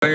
Hey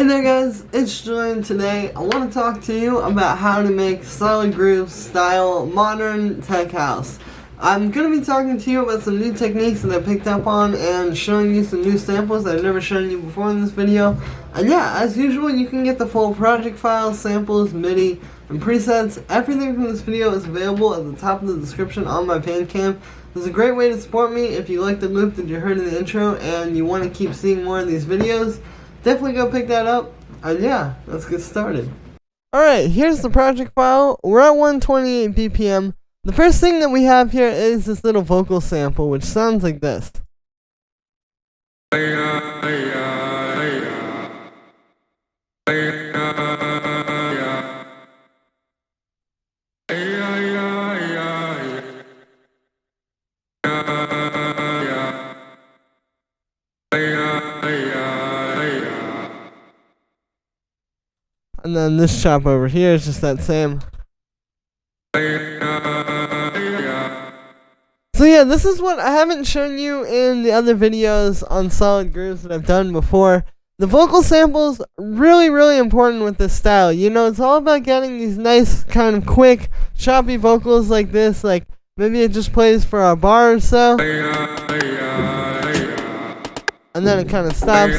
there guys, it's Julian. Today I want to talk to you about how to make solid groove style modern tech house. I'm going to be talking to you about some new techniques that I picked up on and showing you some new samples that I've never shown you before in this video. And yeah, as usual, you can get the full project file, samples, MIDI, and presets. Everything from this video is available at the top of the description on my Bandcamp. It's a great way to support me if you like the loop that you heard in the intro and you want to keep seeing more of these videos. Definitely go pick that up, and yeah, let's get started. Alright, here's the project file. We're at 128 BPM. The first thing that we have here is this little vocal sample, which sounds like this. And then this chop over here is just that same. So yeah, this is what I haven't shown you in the other videos on solid grooves that I've done before. The vocal samples, really important with this style. You know, it's all about getting these nice kind of quick, choppy vocals like this. Like, maybe it just plays for a bar or so. And then it kind of stops.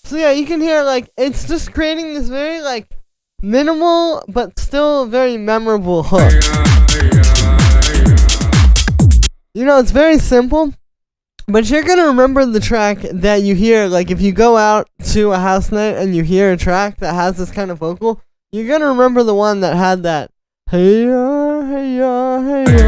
So yeah, you can hear, like, it's just creating this very, like, minimal but still very memorable hook. You know, it's very simple, but you're gonna remember the track that you hear. Like, if you go out to a house night and you hear a track that has this kind of vocal, you're gonna remember the one that had that hey-ya, hey-ya, hey-ya.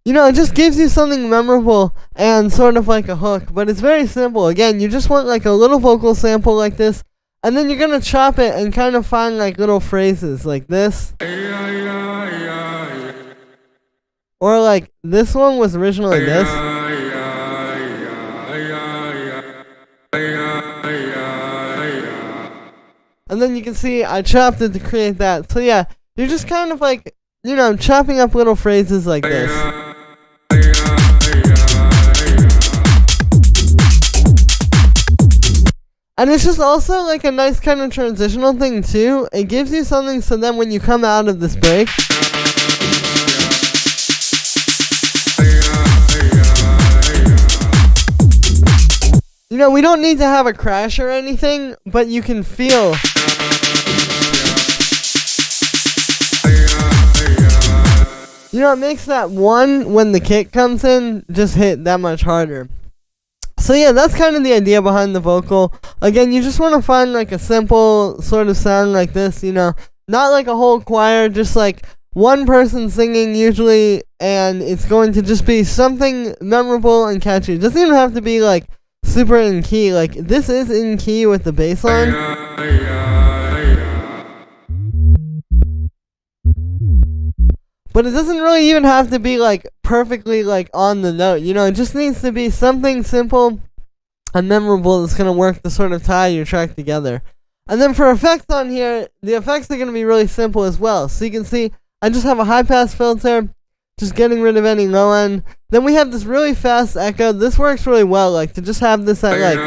You know, it just gives you something memorable and sort of like a hook, but it's very simple. Again, you just want like a little vocal sample like this, and then you're gonna chop it and kind of find like little phrases like this. Or like this one was originally this. And then you can see I chopped it to create that. So yeah, you're just kind of like, you know, chopping up little phrases like this. And it's just also like a nice kind of transitional thing too. It gives you something so then when you come out of this break, you know, we don't need to have a crash or anything, but you can feel. You know, it makes that one, when the kick comes in, just hit that much harder. So yeah, that's kind of the idea behind the vocal. Again, you just want to find like a simple sort of sound like this, you know. Not like a whole choir, just like one person singing usually, and it's going to just be something memorable and catchy. It doesn't even have to be like super in key. Like, this is in key with the bass line. But it doesn't really even have to be like perfectly like on the note, you know. It just needs to be something simple and memorable that's gonna work to sort of tie your track together. And then for effects on here, the effects are gonna be really simple as well. So you can see I just have a high pass filter, just getting rid of any low end. Then we have this really fast echo. This works really well, like to just have this at like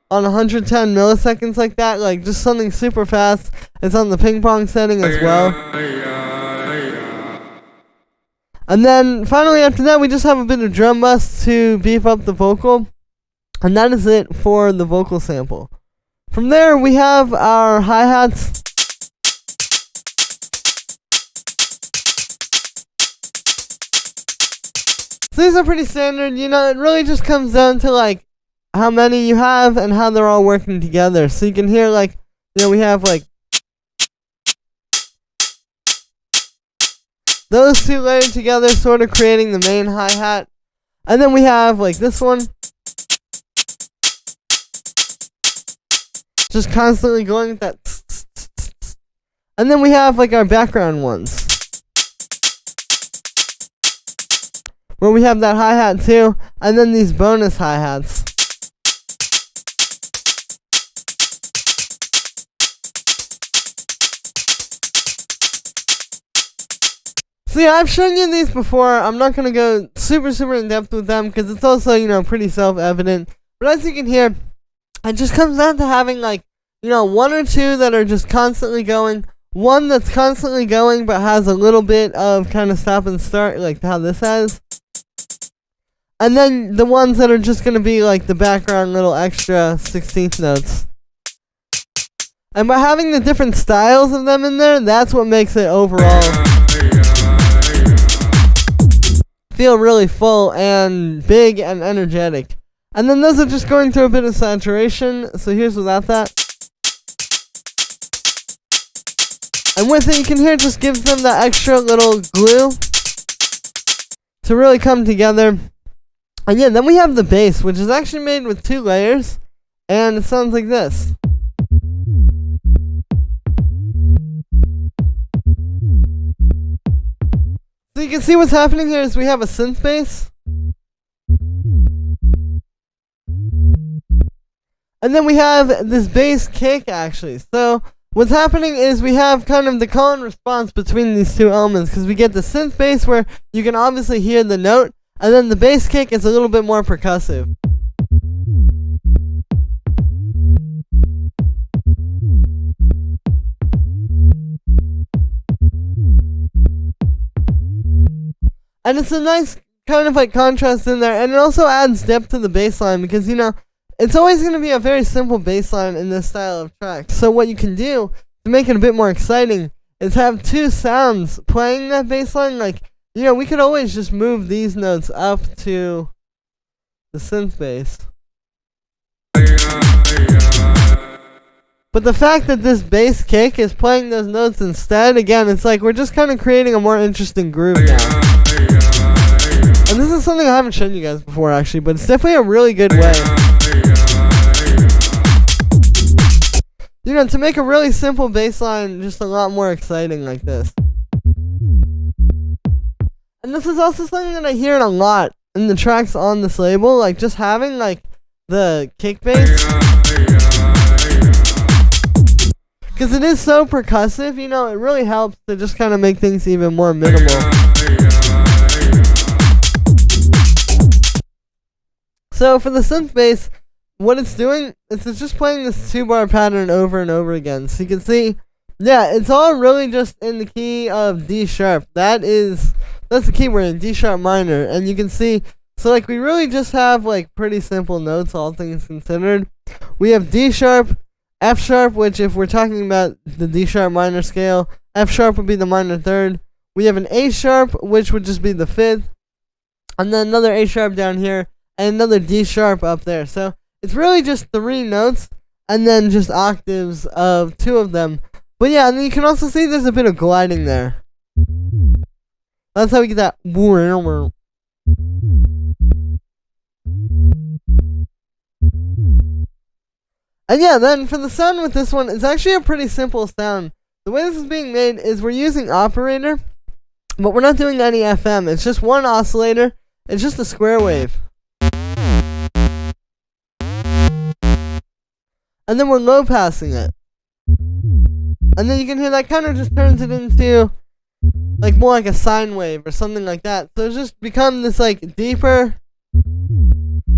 on 110 milliseconds like that, like just something super fast. It's on the ping pong setting as well. And then finally after that, we just have a bit of drum bus to beef up the vocal. And that is it for the vocal sample. From there, we have our hi-hats. So these are pretty standard. You know, it really just comes down to like how many you have and how they're all working together. So you can hear like, you know, we have like those two layered together, sort of creating the main hi-hat. And then we have like this one, just constantly going with that. And then we have like our background ones, where we have that hi-hat too, and then these bonus hi-hats. So yeah, I've shown you these before. I'm not going to go super in depth with them because it's also, you know, pretty self-evident. But as you can hear, it just comes down to having like, you know, one or two that are just constantly going, one that's constantly going but has a little bit of kind of stop and start like how this has. And then the ones that are just going to be like the background little extra 16th notes. And by having the different styles of them in there, that's what makes it overall feel really full and big and energetic. And then those are just going through a bit of saturation, so here's without that. And with it, you can hear it just gives them that extra little glue to really come together. And yeah, then we have the bass, which is actually made with 2 layers, and it sounds like this. So you can see what's happening here is we have a synth bass. And then we have this bass kick actually. So what's happening is we have kind of the call and response between these two elements, because we get the synth bass where you can obviously hear the note, and then the bass kick is a little bit more percussive. And it's a nice kind of like contrast in there, and it also adds depth to the bass line because, you know, it's always going to be a very simple bass line in this style of track. So what you can do to make it a bit more exciting is have 2 sounds playing that bass line. Like, you know, we could always just move these notes up to the synth bass. But the fact that this bass kick is playing those notes instead, again, it's like we're just kind of creating a more interesting groove now. And this is something I haven't shown you guys before actually, but it's definitely a really good way, you know, to make a really simple bass line just a lot more exciting like this. And this is also something that I hear a lot in the tracks on this label, like just having like the kick bass. Because it is so percussive, you know, it really helps to just kind of make things even more minimal. So for the synth bass, what it's doing is it's just playing this 2-bar pattern over and over again. So you can see, yeah, it's all really just in the key of D sharp. That's the key we're in, D sharp minor. And you can see, so like we really just have like pretty simple notes, all things considered. We have D sharp, F sharp, which if we're talking about the D sharp minor scale, F sharp would be the minor 3rd. We have an A sharp, which would just be the 5th. And then another A sharp down here, and another D sharp up there. So it's really just 3 notes, and then just octaves of 2 of them. But yeah, and then you can also see there's a bit of gliding there. That's how we get that. And yeah, then for the sound with this one, it's actually a pretty simple sound. The way this is being made is we're using operator, but we're not doing any FM. It's just one oscillator. It's just a square wave. And then we're low passing it. And then you can hear that kind of just turns it into like more like a sine wave or something like that. So it's just become this like deeper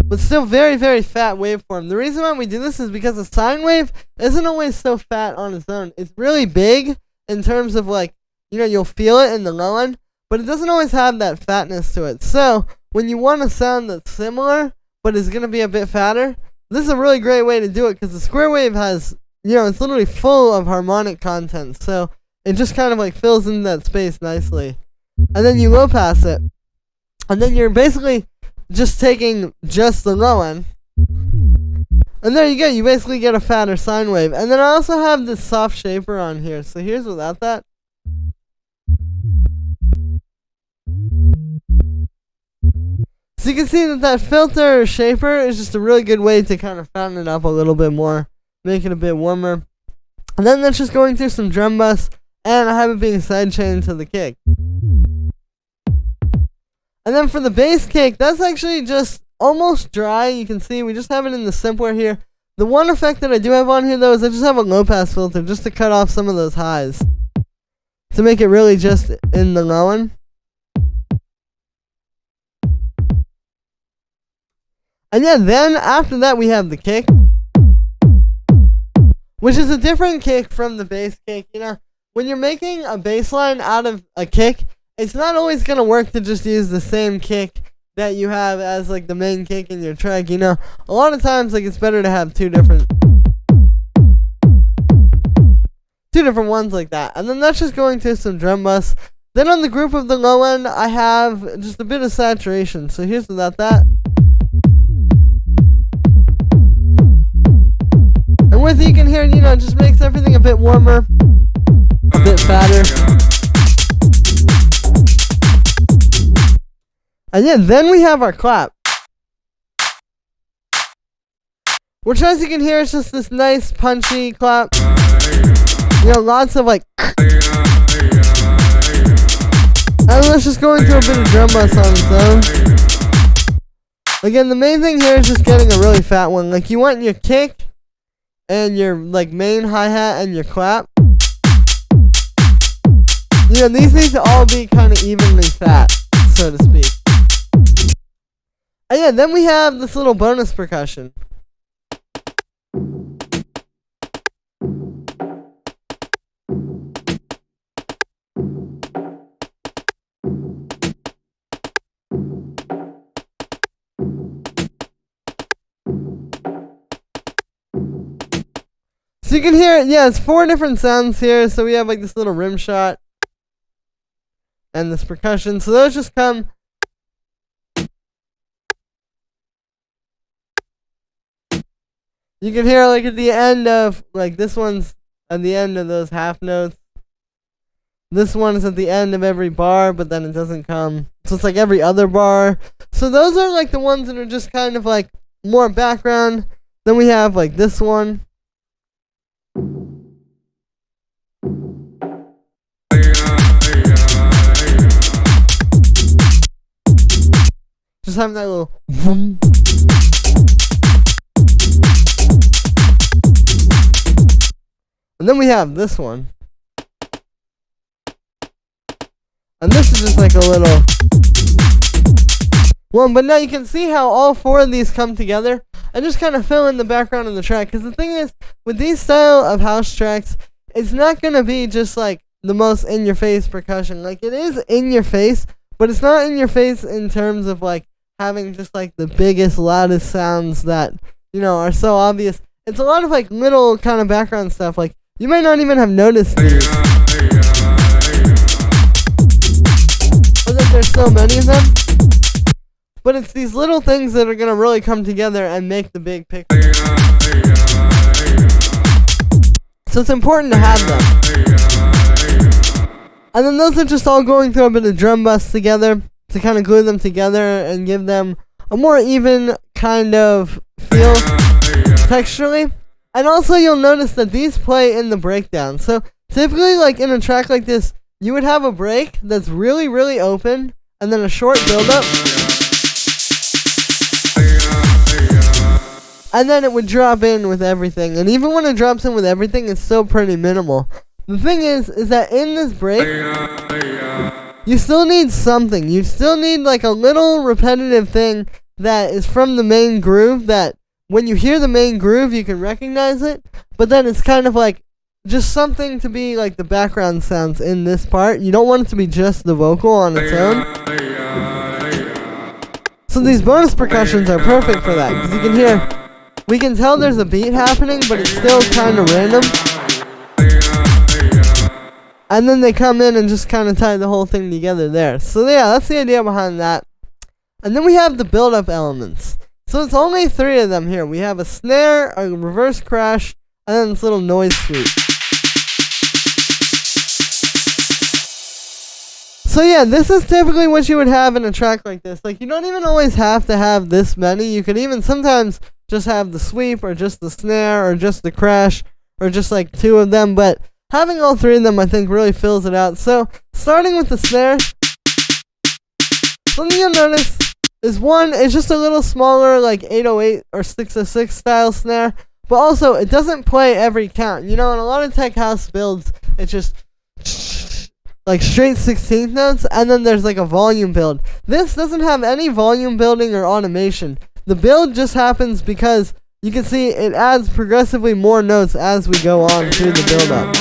but still very fat waveform. The reason why we do this is because a sine wave isn't always so fat on its own. It's really big in terms of like, you know, you'll feel it in the low end, but it doesn't always have that fatness to it. So when you want a sound that's similar but is going to be a bit fatter, this is a really great way to do it because the square wave has, you know, it's literally full of harmonic content. So it just kind of like fills in that space nicely. And then you low pass it. And then you're basically just taking just the low end. And there you go, you basically get a fatter sine wave. And then I also have this soft shaper on here. So here's without that. So you can see that filter shaper is just a really good way to kind of fatten it up a little bit more, make it a bit warmer. And then that's just going through some drum bus, and I have it being sidechained to the kick. And then for the bass kick, that's actually just almost dry. You can see we just have it in the simpler here. The one effect that I do have on here though is I just have a low pass filter just to cut off some of those highs, to make it really just in the low end. And yeah, then after that we have the kick, which is a different kick from the bass kick. You know, when you're making a bass line out of a kick, it's not always going to work to just use the same kick that you have as like the main kick in your track. You know, a lot of times like it's better to have two different ones like that. And then that's just going to some drum bus. Then on the group of the low end, I have just a bit of saturation. So here's without that. And with it, you can hear, you know, it just makes everything a bit warmer, a bit fatter. And yeah, then we have our clap, which, as you can hear, is just this nice punchy clap. You know, lots of like. And let's just go into a bit of drum bus on its own. Again, the main thing here is just getting a really fat one. Like, you want your kick and your like main hi-hat and your clap. You know, these need to all be kind of evenly fat, so to speak. And yeah, then we have this little bonus percussion. So you can hear it, yeah, it's 4 different sounds here. So we have like this little rim shot and this percussion. So those just come. You can hear like at the end of, like this one's at the end of those half notes. This one is at the end of every bar, but then it doesn't come. So it's like every other bar. So those are like the ones that are just kind of like more background. Then we have like this one. Just having that little vroom. And then we have this one. And this is just like a little one. But now you can see how all 4 of these come together and just kind of fill in the background of the track. Because the thing is, with these style of house tracks, it's not going to be just like the most in-your-face percussion. Like, it is in your face, but it's not in your face in terms of like having just like the biggest, loudest sounds that, you know, are so obvious. It's a lot of like little kind of background stuff. Like, you might not even have noticed these, or that there's so many of them. But it's these little things that are going to really come together and make the big picture. So it's important to have them. And then those are just all going through a bit of drum bus together to kind of glue them together and give them a more even kind of feel texturally. And also you'll notice that these play in the breakdown. So typically, like in a track like this, you would have a break that's really, really open, and then a short build-up. And then it would drop in with everything. And even when it drops in with everything, it's still pretty minimal. The thing is that in this break, you still need something. You still need like a little repetitive thing that is from the main groove, that when you hear the main groove, you can recognize it. But then it's kind of like just something to be like the background sounds in this part. You don't want it to be just the vocal on its own. So these bonus percussions are perfect for that, because you can hear, we can tell there's a beat happening, but it's still kind of random. And then they come in and just kind of tie the whole thing together there. So yeah, that's the idea behind that. And then we have the build-up elements. So it's only 3 of them here. We have a snare, a reverse crash, and then this little noise sweep. So yeah, this is typically what you would have in a track like this. Like, you don't even always have to have this many. You could even sometimes just have the sweep, or just the snare, or just the crash, or just like 2 of them. But having all 3 of them, I think, really fills it out. So, starting with the snare, something you'll notice is one, it's just a little smaller, like 808 or 606 style snare. But also, it doesn't play every count. You know, in a lot of tech house builds, it's just like straight 16th notes, and then there's like a volume build. This doesn't have any volume building or automation. The build just happens because you can see it adds progressively more notes as we go on through the build up.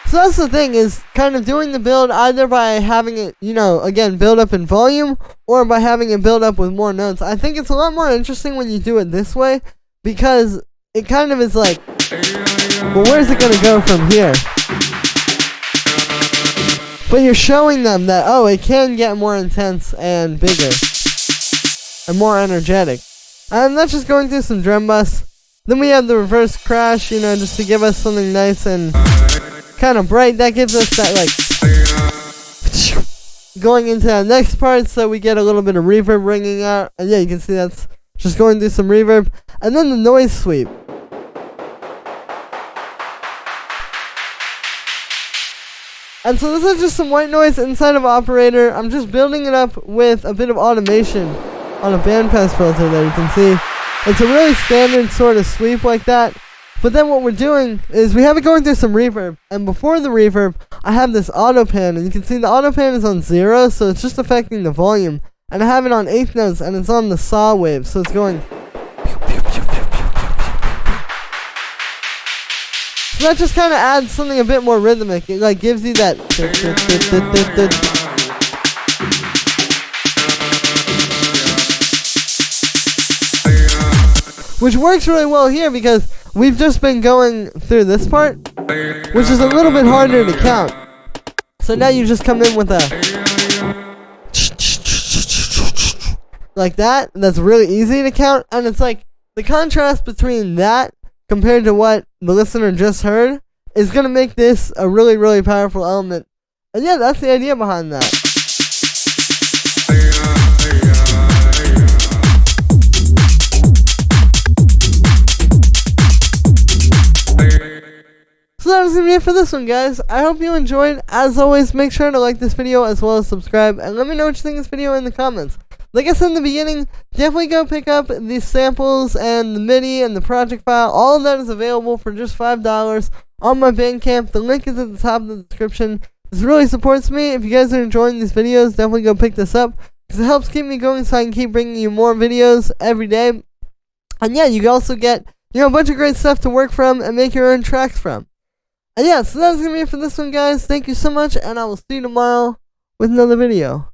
So that's the thing, is kind of doing the build either by having it, you know, again, build up in volume, or by having it build up with more notes. I think it's a lot more interesting when you do it this way, because it kind of is like, well, where's it going to go from here? But you're showing them that, oh, it can get more intense and bigger and more energetic. And that's just going through some drum bus. Then we have the reverse crash, you know, just to give us something nice and kind of bright. That gives us that, like, going into that next part, so we get a little bit of reverb ringing out. And yeah, you can see that's just going through some reverb. And then the noise sweep. And so this is just some white noise inside of Operator. I'm just building it up with a bit of automation on a bandpass filter there. You can see it's a really standard sort of sweep like that. But then what we're doing is we have it going through some reverb. And before the reverb, I have this auto pan. And you can see the auto pan is on 0, so it's just affecting the volume. And I have it on 8th notes, and it's on the saw wave. So it's going. So that just kind of adds something a bit more rhythmic. It like gives you that, which works really well here because we've just been going through this part, which is a little bit harder to count. So now you just come in with a like that. That's really easy to count, and it's like the contrast between that compared to what the listener just heard is going to make this a really, really powerful element. And yeah, that's the idea behind that. So that was going to be it for this one, guys. I hope you enjoyed. As always, make sure to like this video as well as subscribe. And let me know what you think of this video in the comments. Like I said in the beginning, definitely go pick up these samples and the MIDI and the project file. All of that is available for just $5 on my Bandcamp. The link is at the top of the description. This really supports me. If you guys are enjoying these videos, definitely go pick this up, because it helps keep me going so I can keep bringing you more videos every day. And yeah, you can also get, you know, a bunch of great stuff to work from and make your own tracks from. And yeah, so that's going to be it for this one, guys. Thank you so much, and I will see you tomorrow with another video.